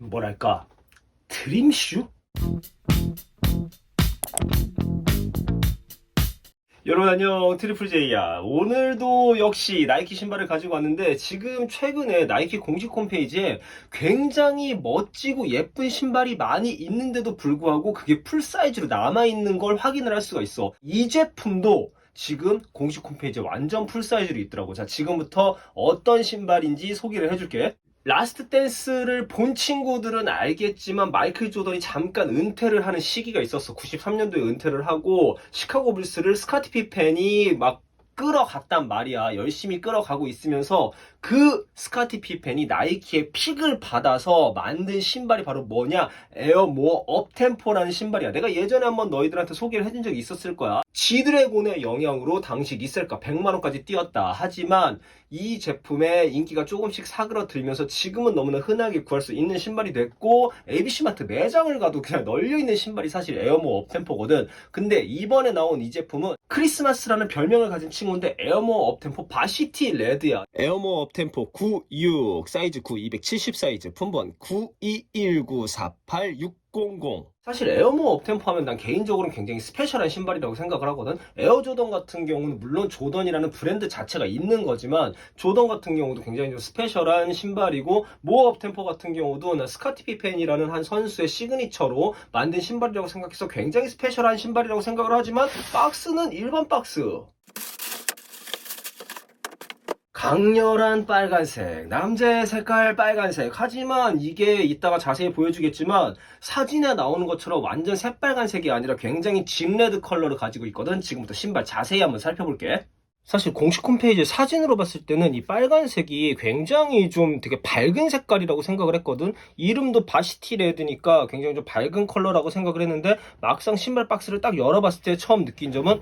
뭐랄까, 드림슈? 여러분 안녕, 트리플 J야. 오늘도 역시 나이키 신발을 가지고 왔는데, 지금 최근에 나이키 공식 홈페이지에 굉장히 멋지고 예쁜 신발이 많이 있는데도 불구하고 그게 풀 사이즈로 남아있는 걸 확인을 할 수가 있어. 이 제품도 지금 공식 홈페이지에 완전 풀 사이즈로 있더라고. 자, 지금부터 어떤 신발인지 소개를 해줄게. 라스트 댄스를 본 친구들은 알겠지만 마이클 조던이 잠깐 은퇴를 하는 시기가 있었어. 93년도에 은퇴를 하고 시카고 불스를 스카티 피펜이 막 끌어갔단 말이야. 열심히 끌어가고 있으면서 그 스카티 피펜이 나이키의 픽을 받아서 만든 신발이 바로 뭐냐? 에어모어 업템포라는 신발이야. 내가 예전에 한번 너희들한테 소개를 해준 적이 있었을 거야. 지드래곤의 영향으로 당시 리셀가 100만원까지 뛰었다. 하지만 이 제품의 인기가 조금씩 사그러들면서 지금은 너무나 흔하게 구할 수 있는 신발이 됐고, ABC마트 매장을 가도 그냥 널려있는 신발이 사실 에어모어 업템포거든. 근데 이번에 나온 이 제품은 크리스마스라는 별명을 가진 친구인데 에어모어 업템포 바시티 레드야. 에어모어 업템포 96 사이즈 9 270 사이즈 품번 921948600. 사실 에어모어 업템포 하면 난 개인적으로는 굉장히 스페셜한 신발이라고 생각을 하거든. 에어조던 같은 경우는 물론 조던이라는 브랜드 자체가 있는 거지만 조던 같은 경우도 굉장히 좀 스페셜한 신발이고, 모어 업템포 같은 경우도 나 스카티 피펜이라는 한 선수의 시그니처로 만든 신발이라고 생각해서 굉장히 스페셜한 신발이라고 생각을 하지만, 박스는 일반 박스. 강렬한 빨간색, 남자의 색깔 빨간색. 하지만 이게 이따가 자세히 보여주겠지만 사진에 나오는 것처럼 완전 새빨간색이 아니라 굉장히 짙레드 컬러를 가지고 있거든. 지금부터 신발 자세히 한번 살펴볼게. 사실 공식 홈페이지 사진으로 봤을 때는 이 빨간색이 굉장히 좀 되게 밝은 색깔이라고 생각을 했거든. 이름도 바시티 레드니까 굉장히 좀 밝은 컬러라고 생각을 했는데, 막상 신발 박스를 딱 열어봤을 때 처음 느낀 점은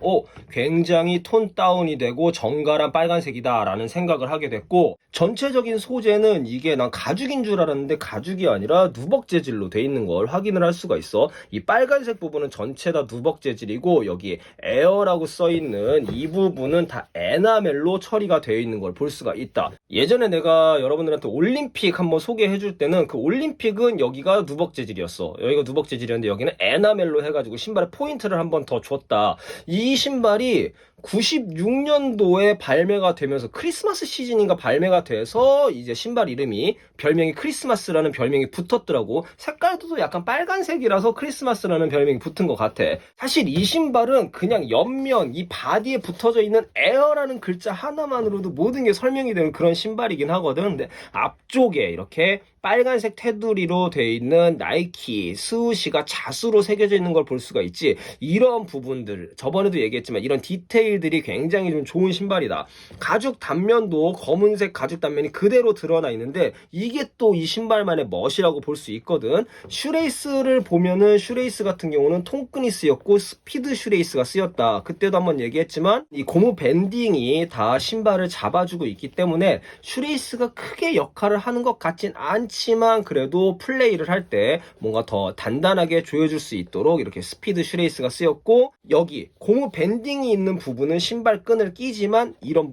굉장히 톤 다운이 되고 정갈한 빨간색이다 라는 생각을 하게 됐고, 전체적인 소재는 이게 난 가죽인 줄 알았는데 가죽이 아니라 누벅 재질로 돼 있는 걸 확인을 할 수가 있어. 이 빨간색 부분은 전체 다 누벅 재질이고, 여기 에어라고 써있는 이 부분은 다 에나멜로 처리가 되어 있는 걸 볼 수가 있다. 예전에 내가 여러분들한테 올림픽 한번 소개해 줄 때는 그 올림픽은 여기가 누벅 재질이었어. 여기가 누벅 재질이었는데 여기는 에나멜로 해가지고 신발에 포인트를 한번 더 줬다. 이 신발이 96년도에 발매가 되면서 크리스마스 시즌인가 발매가 돼서 이제 신발 이름이 별명이 크리스마스라는 별명이 붙었더라고. 색깔도 약간 빨간색이라서 크리스마스라는 별명이 붙은 것 같아. 사실 이 신발은 그냥 옆면 이 바디에 붙어져 있는 에어라는 글자 하나만으로도 모든 게 설명이 되는 그런 신발이긴 하거든. 근데 앞쪽에 이렇게 빨간색 테두리로 되어 있는 나이키 스우시가 자수로 새겨져 있는 걸 볼 수가 있지. 이런 부분들, 저번에도 얘기했지만 이런 디테일들이 굉장히 좀 좋은 신발이다. 가죽 단면도 검은색 가죽 단면이 그대로 드러나 있는데 이게 또 이 신발만의 멋이라고 볼 수 있거든. 슈레이스를 보면은 슈레이스 같은 경우는 통끈이 쓰였고 스피드 슈레이스가 쓰였다. 그때도 한번 얘기했지만 이 고무 밴딩이 다 신발을 잡아주고 있기 때문에 슈레이스가 크게 역할을 하는 것 같진 않지만, 그래도 플레이를 할 때 뭔가 더 단단하게 조여줄 수 있도록 이렇게 스피드 슈레이스가 쓰였고, 여기 고무 밴딩이 있는 부분은 신발 끈을 끼지만 이런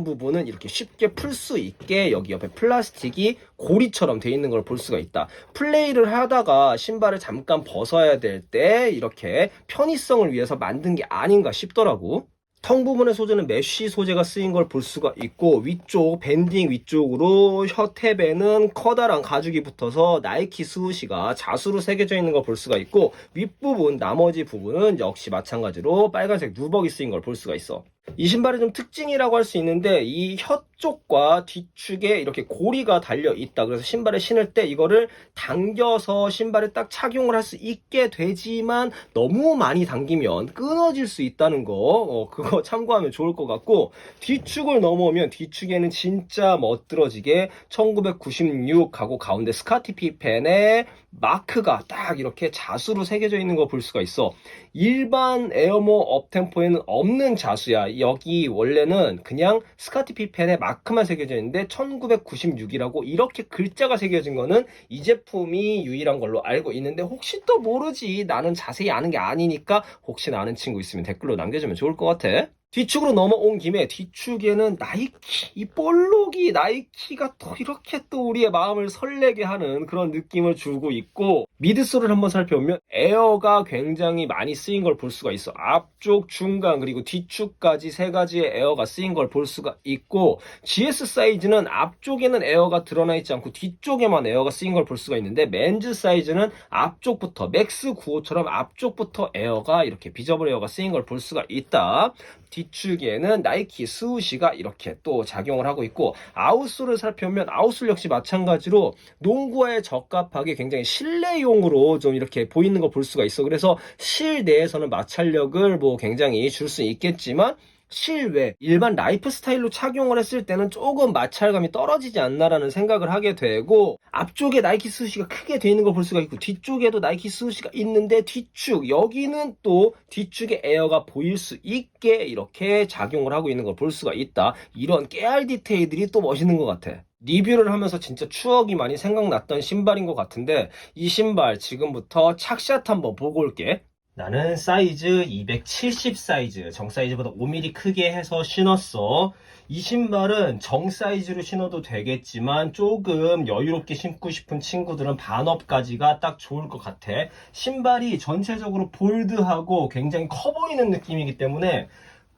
부분은 이렇게 쉽게 풀 수 있게 여기 옆에 플라스틱이 고리처럼 돼 있는 걸 볼 수가 있다. 플레이를 하다가 신발을 잠깐 벗어야 될 때 이렇게 편의성을 위해서 만든 게 아닌가 싶더라고. 텅 부분의 소재는 메쉬 소재가 쓰인 걸 볼 수가 있고, 위쪽 밴딩 위쪽으로 혀탭에는 커다란 가죽이 붙어서 나이키 스우시가 자수로 새겨져 있는 걸 볼 수가 있고, 윗부분 나머지 부분은 역시 마찬가지로 빨간색 누벅이 쓰인 걸 볼 수가 있어. 이 신발의 좀 특징이라고 할 수 있는데, 이 혀 쪽과 뒤축에 이렇게 고리가 달려 있다. 그래서 신발을 신을 때 이거를 당겨서 신발에 딱 착용을 할 수 있게 되지만, 너무 많이 당기면 끊어질 수 있다는 거, 그거 참고하면 좋을 것 같고, 뒤축을 넘어오면 뒤축에는 진짜 멋들어지게 1996 하고 가운데 스카티 피펜의 마크가 딱 이렇게 자수로 새겨져 있는 거 볼 수가 있어. 일반 에어모 업템포에는 없는 자수야. 여기 원래는 그냥 스카티 피펜의 마크만 새겨져 있는데 1996이라고 이렇게 글자가 새겨진 거는 이 제품이 유일한 걸로 알고 있는데, 혹시 또 모르지. 나는 자세히 아는 게 아니니까 혹시나 아는 친구 있으면 댓글로 남겨주면 좋을 것 같아. 뒤축으로 넘어온 김에 뒤축에는 나이키, 이 볼록이 나이키가 또 이렇게 또 우리의 마음을 설레게 하는 그런 느낌을 주고 있고, 미드솔을 한번 살펴보면 에어가 굉장히 많이 쓰인 걸 볼 수가 있어. 앞쪽, 중간, 그리고 뒤축까지 세 가지의 에어가 쓰인 걸 볼 수가 있고, GS 사이즈는 앞쪽에는 에어가 드러나 있지 않고 뒤쪽에만 에어가 쓰인 걸 볼 수가 있는데, 맨즈 사이즈는 앞쪽부터 맥스 95처럼 앞쪽부터 에어가 이렇게 비저블 에어가 쓰인 걸 볼 수가 있다. 뒤축에는 나이키 스우시가 이렇게 또 작용을 하고 있고, 아웃솔을 살펴보면 아웃솔 역시 마찬가지로 농구화에 적합하게 굉장히 실내용으로 좀 이렇게 보이는 거 볼 수가 있어. 그래서 실내에서는 마찰력을 뭐 굉장히 줄 수 있겠지만, 실외 일반 라이프 스타일로 착용을 했을 때는 조금 마찰감이 떨어지지 않나라는 생각을 하게 되고, 앞쪽에 나이키 스우시가 크게 돼 있는 걸 볼 수가 있고 뒤쪽에도 나이키 스우시가 있는데 뒤축 여기는 또 뒤축에 에어가 보일 수 있게 이렇게 작용을 하고 있는 걸 볼 수가 있다. 이런 깨알 디테일들이 또 멋있는 것 같아. 리뷰를 하면서 진짜 추억이 많이 생각났던 신발인 것 같은데, 이 신발 지금부터 착샷 한번 보고 올게. 나는 사이즈 270 사이즈, 정 사이즈보다 5mm 크게 해서 신었어. 이 신발은 정 사이즈로 신어도 되겠지만 조금 여유롭게 신고 싶은 친구들은 반업까지가 딱 좋을 것 같아. 신발이 전체적으로 볼드하고 굉장히 커 보이는 느낌이기 때문에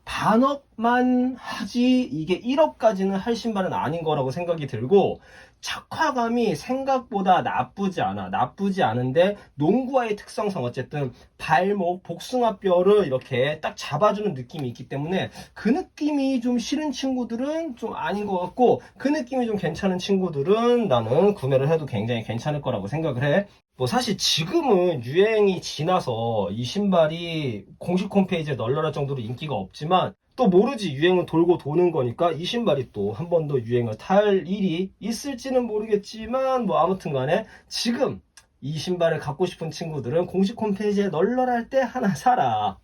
반업만 하지 이게 1업까지는 할 신발은 아닌 거라고 생각이 들고, 착화감이 생각보다 나쁘지 않아. 나쁘지 않은데 농구화의 특성상 어쨌든 발목, 복숭아뼈를 이렇게 딱 잡아주는 느낌이 있기 때문에 그 느낌이 좀 싫은 친구들은 좀 아닌 것 같고, 그 느낌이 좀 괜찮은 친구들은 나는 구매를 해도 굉장히 괜찮을 거라고 생각을 해. 뭐 사실 지금은 유행이 지나서 이 신발이 공식 홈페이지에 널널할 정도로 인기가 없지만, 또 모르지, 유행은 돌고 도는 거니까 이 신발이 또 한 번 더 유행을 탈 일이 있을지는 모르겠지만, 뭐 아무튼 간에 지금 이 신발을 갖고 싶은 친구들은 공식 홈페이지에 널널할 때 하나 사라.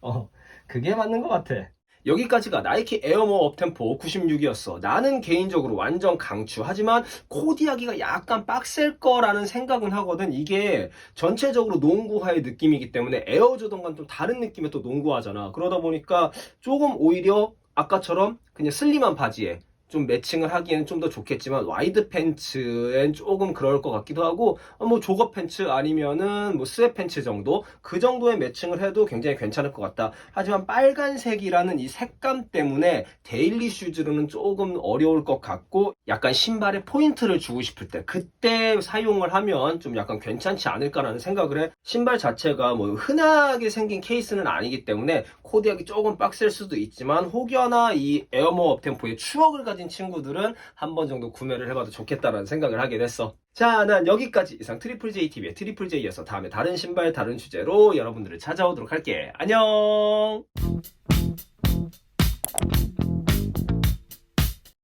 그게 맞는 것 같아. 여기까지가 나이키 에어모 업템포 96이었어. 나는 개인적으로 완전 강추. 하지만 코디하기가 약간 빡셀 거라는 생각은 하거든. 이게 전체적으로 농구화의 느낌이기 때문에 에어조던과는 좀 다른 느낌의 또 농구화잖아. 그러다 보니까 조금 오히려 아까처럼 그냥 슬림한 바지에 좀 매칭을 하기에는 좀 더 좋겠지만, 와이드 팬츠엔 조금 그럴 것 같기도 하고, 뭐 조거 팬츠 아니면은 뭐 스웨 팬츠 정도, 그 정도의 매칭을 해도 굉장히 괜찮을 것 같다. 하지만 빨간색이라는 이 색감 때문에 데일리 슈즈로는 조금 어려울 것 같고, 약간 신발에 포인트를 주고 싶을 때 그때 사용을 하면 좀 약간 괜찮지 않을까라는 생각을 해. 신발 자체가 뭐 흔하게 생긴 케이스는 아니기 때문에 코디하기 조금 빡셀 수도 있지만, 혹여나 이 에어모 업템포의 추억을 가진 친구들은 한 번 정도 구매를 해봐도 좋겠다라는 생각을 하게 됐어. 자, 난 여기까지. 이상 트리플 J TV의 트리플 J였어. 다음에 다른 신발 다른 주제로 여러분들을 찾아오도록 할게. 안녕.